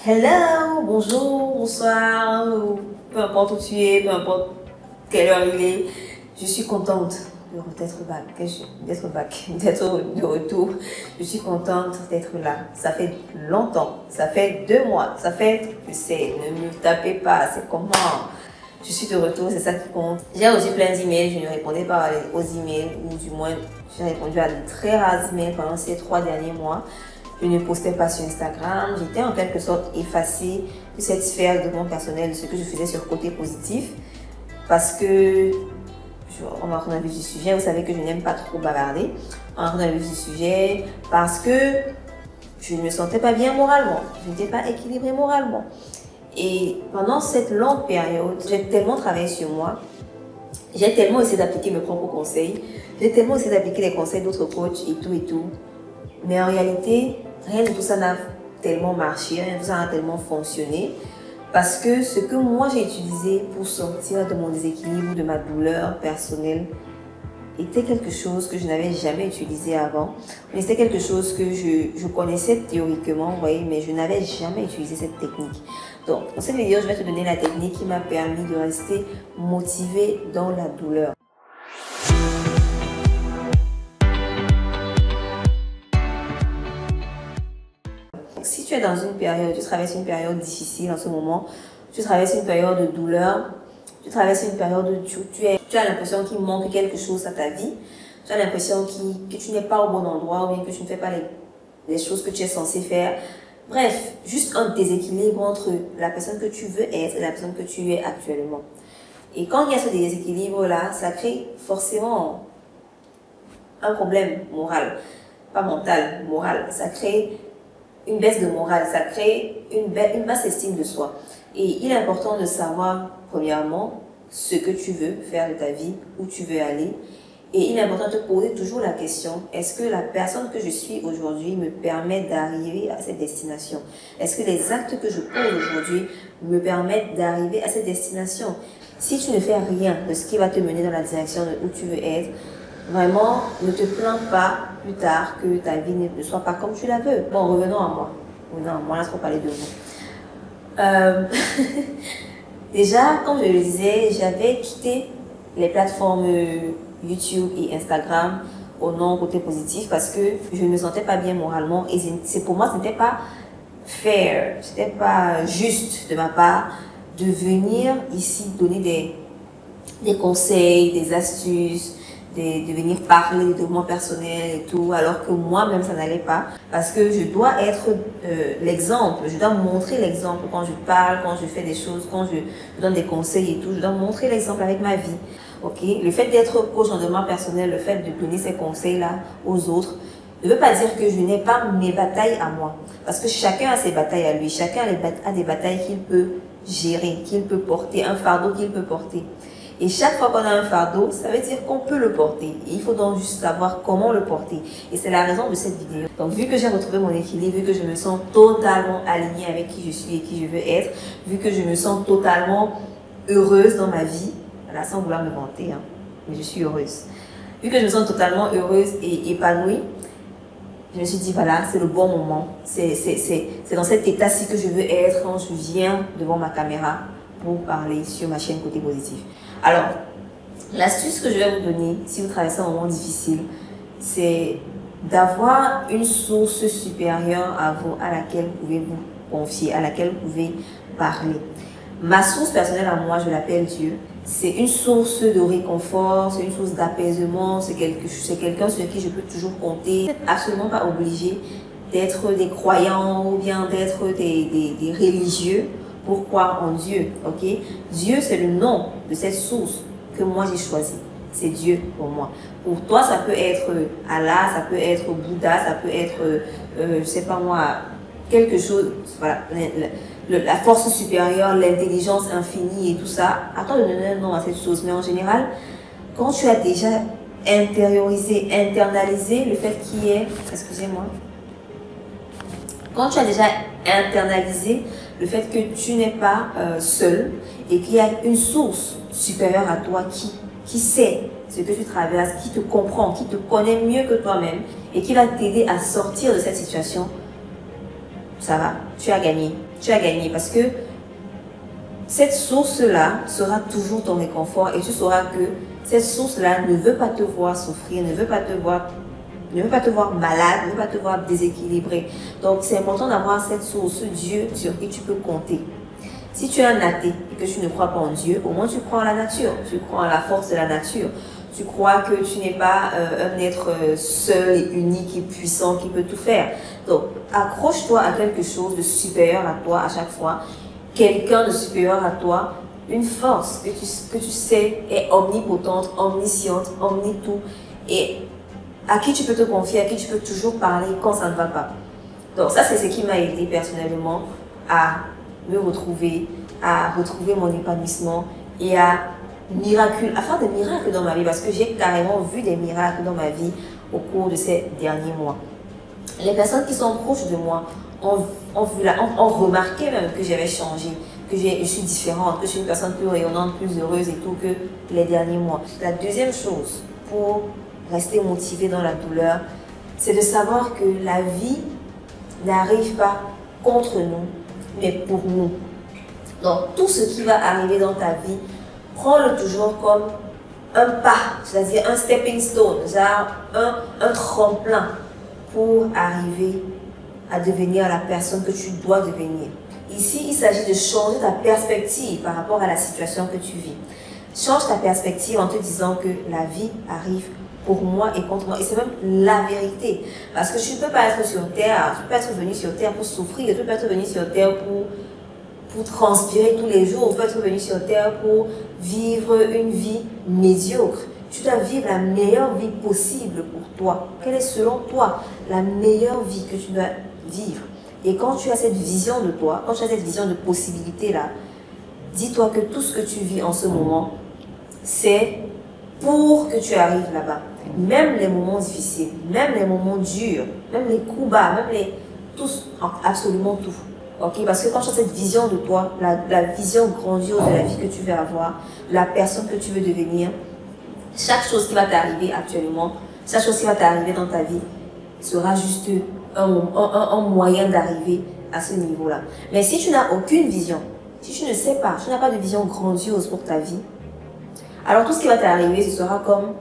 Hello, bonjour, bonsoir, ou peu importe où tu es, peu importe quelle heure il est, je suis contente d'être back, d'être de retour. Je suis contente d'être là. Ça fait longtemps, ça fait 2 mois, ça fait, je sais, ne me tapez pas, c'est comment. Je suis de retour, c'est ça qui compte. J'ai reçu plein d'emails, je ne répondais pas aux emails, ou du moins, j'ai répondu à de très rares emails pendant ces 3 derniers mois. Je ne postais pas sur Instagram, j'étais en quelque sorte effacée de cette sphère de mon personnel, de ce que je faisais sur le côté positif, parce que, on va rentrer dans le vif du sujet, vous savez que je n'aime pas trop bavarder, on va rentrer dans le vif du sujet, parce que je ne me sentais pas bien moralement, je n'étais pas équilibrée moralement. Et pendant cette longue période, j'ai tellement travaillé sur moi, j'ai tellement essayé d'appliquer mes propres conseils, j'ai tellement essayé d'appliquer les conseils d'autres coachs et tout. Mais en réalité, rien de tout ça n'a tellement marché, rien de tout ça n'a tellement fonctionné. Parce que ce que moi j'ai utilisé pour sortir de mon déséquilibre, de ma douleur personnelle, était quelque chose que je n'avais jamais utilisé avant. Mais c'était quelque chose que je connaissais théoriquement, vous voyez, mais je n'avais jamais utilisé cette technique. Donc, dans cette vidéo, je vais te donner la technique qui m'a permis de rester motivée dans la douleur. Si tu es dans une période, tu traverses une période difficile en ce moment, tu traverses une période de douleur, tu traverses une période où tu as l'impression qu'il manque quelque chose à ta vie, tu as l'impression que tu n'es pas au bon endroit ou bien que tu ne fais pas les choses que tu es censé faire. Bref, juste un déséquilibre entre la personne que tu veux être et la personne que tu es actuellement. Et quand il y a ce déséquilibre-là, ça crée forcément un problème moral, pas mental, moral. Ça crée une baisse de morale, ça crée une basse estime de soi. Et il est important de savoir, premièrement, ce que tu veux faire de ta vie, où tu veux aller. Et il est important de te poser toujours la question, est-ce que la personne que je suis aujourd'hui me permet d'arriver à cette destination? Est-ce que les actes que je pose aujourd'hui me permettent d'arriver à cette destination? Si tu ne fais rien de ce qui va te mener dans la direction où tu veux être, vraiment, ne te plains pas plus tard que ta vie ne soit pas comme tu la veux. Bon, revenons à moi. Revenons à moi, là, c'est pour parler de moi. Déjà, comme je le disais, j'avais quitté les plateformes YouTube et Instagram au nom côté positif parce que je ne me sentais pas bien moralement et pour moi, ce n'était pas fair, ce n'était pas juste de ma part de venir ici donner des conseils, des astuces, de venir parler de développement personnel et tout, alors que moi-même ça n'allait pas, parce que je dois être l'exemple, je dois montrer l'exemple quand je parle, quand je fais des choses, quand je donne des conseils et tout, je dois montrer l'exemple avec ma vie. Okay? Le fait d'être coach en développement personnel, le fait de donner ces conseils-là aux autres, ne veut pas dire que je n'ai pas mes batailles à moi, parce que chacun a ses batailles à lui, chacun a des batailles qu'il peut gérer, qu'il peut porter, un fardeau qu'il peut porter. Et chaque fois qu'on a un fardeau, ça veut dire qu'on peut le porter. Et il faut donc juste savoir comment le porter. Et c'est la raison de cette vidéo. Donc, vu que j'ai retrouvé mon équilibre, vu que je me sens totalement alignée avec qui je suis et qui je veux être, vu que je me sens totalement heureuse dans ma vie, là, sans vouloir me vanter, hein, mais je suis heureuse. Vu que je me sens totalement heureuse et épanouie, je me suis dit, voilà, c'est le bon moment. C'est dans cet état-ci que je veux être quand je viens devant ma caméra pour parler sur ma chaîne Côté Positif. Alors, l'astuce que je vais vous donner, si vous traversez un moment difficile, c'est d'avoir une source supérieure à vous, à laquelle vous pouvez vous confier, à laquelle vous pouvez parler. Ma source personnelle à moi, je l'appelle Dieu. C'est une source de réconfort, c'est une source d'apaisement, c'est quelqu'un sur qui je peux toujours compter. Vous n'êtes absolument pas obligé d'être des croyants ou bien d'être des religieux pour croire en Dieu, ok? Dieu, c'est le nom de cette source que moi j'ai choisi. C'est Dieu pour moi. Pour toi, ça peut être Allah, ça peut être Bouddha, ça peut être, je sais pas moi, quelque chose, voilà, la force supérieure, l'intelligence infinie et tout ça. Attends de donner un nom à cette chose, mais en général, quand tu as déjà intériorisé, internalisé le fait qu'il y ait, excusez-moi, quand tu as déjà internalisé le fait que tu n'es pas seul et qu'il y a une source supérieure à toi qui sait ce que tu traverses, qui te comprend, qui te connaît mieux que toi-même et qui va t'aider à sortir de cette situation, ça va, tu as gagné. Tu as gagné parce que cette source-là sera toujours ton réconfort et tu sauras que cette source-là ne veut pas te voir souffrir, ne veut pas te voir malade, ne veut pas te voir déséquilibré. Donc, c'est important d'avoir cette source, ce Dieu sur qui tu peux compter. Si tu es un athée et que tu ne crois pas en Dieu, au moins tu crois en la nature, tu crois en la force de la nature. Tu crois que tu n'es pas un être seul et unique et puissant qui peut tout faire. Donc, accroche-toi à quelque chose de supérieur à toi à chaque fois. Quelqu'un de supérieur à toi, une force que tu sais est omnipotente, omnisciente, omnitout et à qui tu peux te confier, à qui tu peux toujours parler quand ça ne va pas. Donc ça, c'est ce qui m'a aidé personnellement à me retrouver, à retrouver mon épanouissement et à faire des miracles dans ma vie parce que j'ai carrément vu des miracles dans ma vie au cours de ces derniers mois. Les personnes qui sont proches de moi ont remarqué même que j'avais changé, que je suis différente, que je suis une personne plus rayonnante, plus heureuse et tout que les derniers mois. La deuxième chose pour rester motivé dans la douleur, c'est de savoir que la vie n'arrive pas contre nous, mais pour nous. Donc, tout ce qui va arriver dans ta vie, prends-le toujours comme un pas, c'est-à-dire un stepping stone, genre un tremplin pour arriver à devenir la personne que tu dois devenir. Ici, il s'agit de changer ta perspective par rapport à la situation que tu vis. Change ta perspective en te disant que la vie arrive pour moi et contre moi. Et c'est même la vérité. Parce que tu ne peux pas être sur Terre, tu peux pas être venu sur Terre pour souffrir, tu ne peux pas être venu sur Terre pour transpirer tous les jours, tu peux être venu sur Terre pour vivre une vie médiocre. Tu dois vivre la meilleure vie possible pour toi. Quelle est selon toi la meilleure vie que tu dois vivre? Et quand tu as cette vision de toi, quand tu as cette vision de possibilité-là, dis-toi que tout ce que tu vis en ce moment, c'est pour que tu arrives là-bas. Même les moments difficiles, même les moments durs, même les coups bas, même absolument tout. Okay? Parce que quand tu as cette vision de toi, la vision grandiose de la vie que tu veux avoir, la personne que tu veux devenir, chaque chose qui va t'arriver actuellement, chaque chose qui va t'arriver dans ta vie sera juste un moyen d'arriver à ce niveau-là. Mais si tu n'as aucune vision, si tu ne sais pas, tu n'as pas de vision grandiose pour ta vie, alors tout ce qui va t'arriver, ce sera comme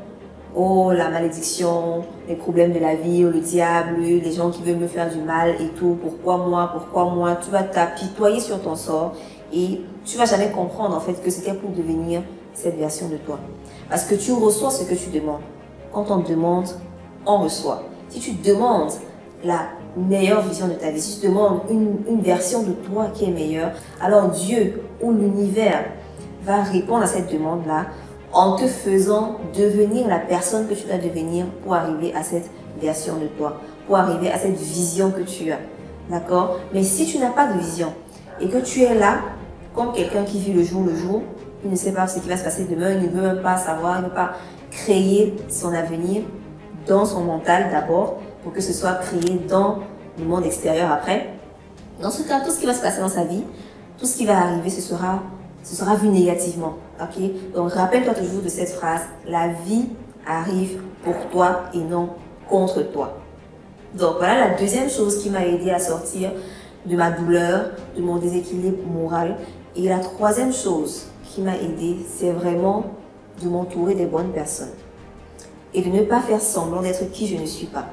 oh, la malédiction, les problèmes de la vie, oh, le diable, les gens qui veulent me faire du mal et tout, pourquoi moi, tu vas t'apitoyer sur ton sort et tu vas jamais comprendre en fait que c'était pour devenir cette version de toi. Parce que tu reçois ce que tu demandes. Quand on demande, on reçoit. Si tu demandes la meilleure vision de ta vie, si tu demandes une version de toi qui est meilleure, alors Dieu ou l'univers va répondre à cette demande-là en te faisant devenir la personne que tu dois devenir pour arriver à cette version de toi, pour arriver à cette vision que tu as. D'accord? Mais si tu n'as pas de vision et que tu es là, comme quelqu'un qui vit le jour, il ne sait pas ce qui va se passer demain, il ne veut même pas savoir, il ne veut pas créer son avenir dans son mental d'abord, pour que ce soit créé dans le monde extérieur après. Dans ce cas, tout ce qui va se passer dans sa vie, tout ce qui va arriver, ce sera vu négativement. Okay? Donc, rappelle-toi toujours de cette phrase, la vie arrive pour toi et non contre toi. Donc, voilà la deuxième chose qui m'a aidé à sortir de ma douleur, de mon déséquilibre moral. Et la troisième chose qui m'a aidé, c'est vraiment de m'entourer des bonnes personnes et de ne pas faire semblant d'être qui je ne suis pas.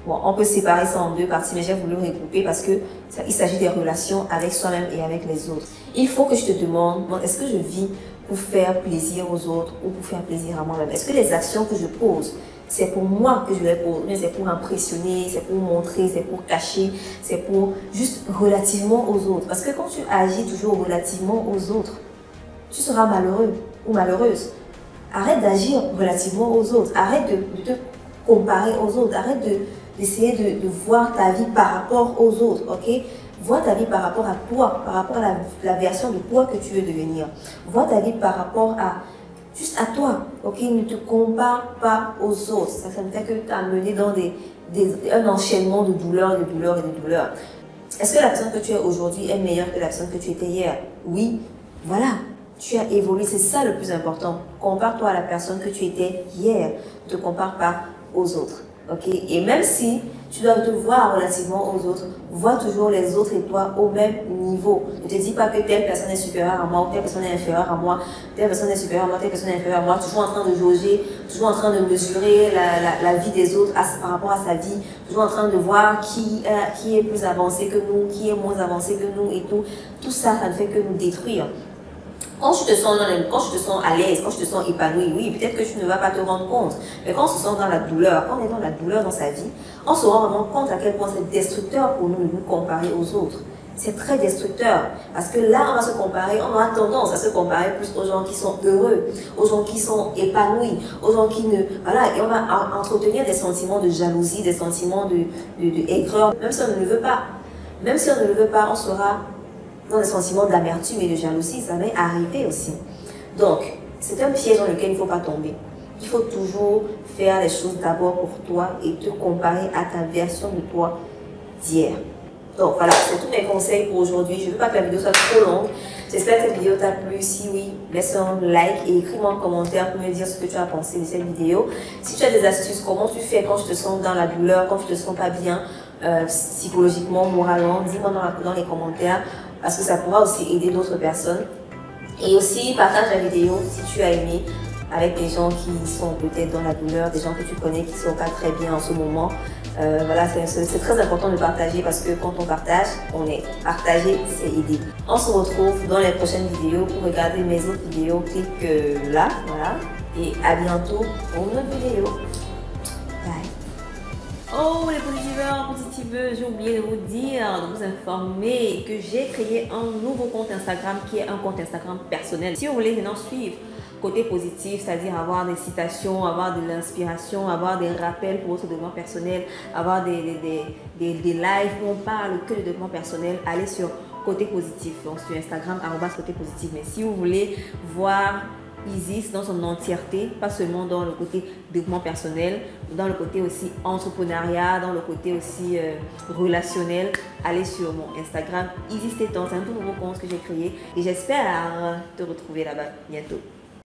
Bon, on peut séparer ça en deux parties, mais j'ai voulu regrouper parce que il s'agit des relations avec soi-même et avec les autres. Il faut que je te demande, est-ce que je vis pour faire plaisir aux autres ou pour faire plaisir à moi-même? Est-ce que les actions que je pose, c'est pour moi que je les pose, mais c'est pour impressionner, c'est pour montrer, c'est pour cacher, c'est pour juste relativement aux autres? Parce que quand tu agis toujours relativement aux autres, tu seras malheureux ou malheureuse. Arrête d'agir relativement aux autres, arrête de te comparer aux autres, arrête d'essayer de voir ta vie par rapport aux autres, ok? Vois ta vie par rapport à toi, par rapport à la version de toi que tu veux devenir. Vois ta vie par rapport à juste à toi, ok? Ne te compare pas aux autres. Ça ne fait que t'amener dans un enchaînement de douleurs, de douleurs et de douleurs. Est-ce que la personne que tu es aujourd'hui est meilleure que la personne que tu étais hier? Oui, voilà. Tu as évolué, c'est ça le plus important. Compare-toi à la personne que tu étais hier. Ne te compare pas aux autres. Ok? Et même si tu dois te voir relativement aux autres, vois toujours les autres et toi au même niveau. Ne te dis pas que telle personne est supérieure à moi, ou telle personne est inférieure à moi, telle personne est supérieure à moi, telle personne est inférieure à moi, toujours en train de jauger, toujours en train de mesurer la vie des autres par rapport à sa vie, toujours en train de voir qui est plus avancé que nous, qui est moins avancé que nous et tout. Tout ça, ça ne fait que nous détruire. Quand tu te sens à l'aise, quand tu te sens épanoui, oui, peut-être que tu ne vas pas te rendre compte. Mais quand on se sent dans la douleur, quand on est dans la douleur dans sa vie, on se rend vraiment compte à quel point c'est destructeur pour nous de nous comparer aux autres. C'est très destructeur. Parce que là, on va se comparer, on aura tendance à se comparer plus aux gens qui sont heureux, aux gens qui sont épanouis, aux gens qui ne... Voilà, et on va entretenir des sentiments de jalousie, des sentiments de aigreur, même si on ne le veut pas. Même si on ne le veut pas, on sera dans des sentiments d'amertume et de jalousie, ça m'est arrivé aussi. Donc, c'est un piège dans lequel il ne faut pas tomber. Il faut toujours faire les choses d'abord pour toi et te comparer à ta version de toi d'hier. Donc voilà, c'est tous mes conseils pour aujourd'hui. Je ne veux pas que la vidéo soit trop longue. J'espère que cette vidéo t'a plu. Si oui, laisse un like et écris-moi en commentaire pour me dire ce que tu as pensé de cette vidéo. Si tu as des astuces, comment tu fais quand tu te sens dans la douleur, quand tu te sens pas bien, psychologiquement, moralement, dis-moi dans les commentaires parce que ça pourra aussi aider d'autres personnes. Et aussi, partage la vidéo si tu as aimé avec des gens qui sont peut-être dans la douleur, des gens que tu connais qui ne sont pas très bien en ce moment. Voilà, c'est très important de partager parce que quand on partage, on est partagé, c'est aider. On se retrouve dans les prochaines vidéos. Pour regarder mes autres vidéos, clique là, voilà. Et à bientôt pour une autre vidéo. Bye. Oh les positiveurs, j'ai oublié de vous dire, de vous informer que j'ai créé un nouveau compte Instagram qui est un compte Instagram personnel. Si vous voulez maintenant suivre côté positif, c'est-à-dire avoir des citations, avoir de l'inspiration, avoir des rappels pour votre développement personnel, avoir des lives où on parle que de développement personnel, allez sur côté positif, donc sur Instagram, @côté positif. Mais si vous voulez voir Isis dans son entièreté, pas seulement dans le côté développement personnel, dans le côté aussi entrepreneuriat, dans le côté aussi relationnel, allez sur mon Instagram Isis Tétan, c'est un tout nouveau compte que j'ai créé et j'espère te retrouver là-bas bientôt.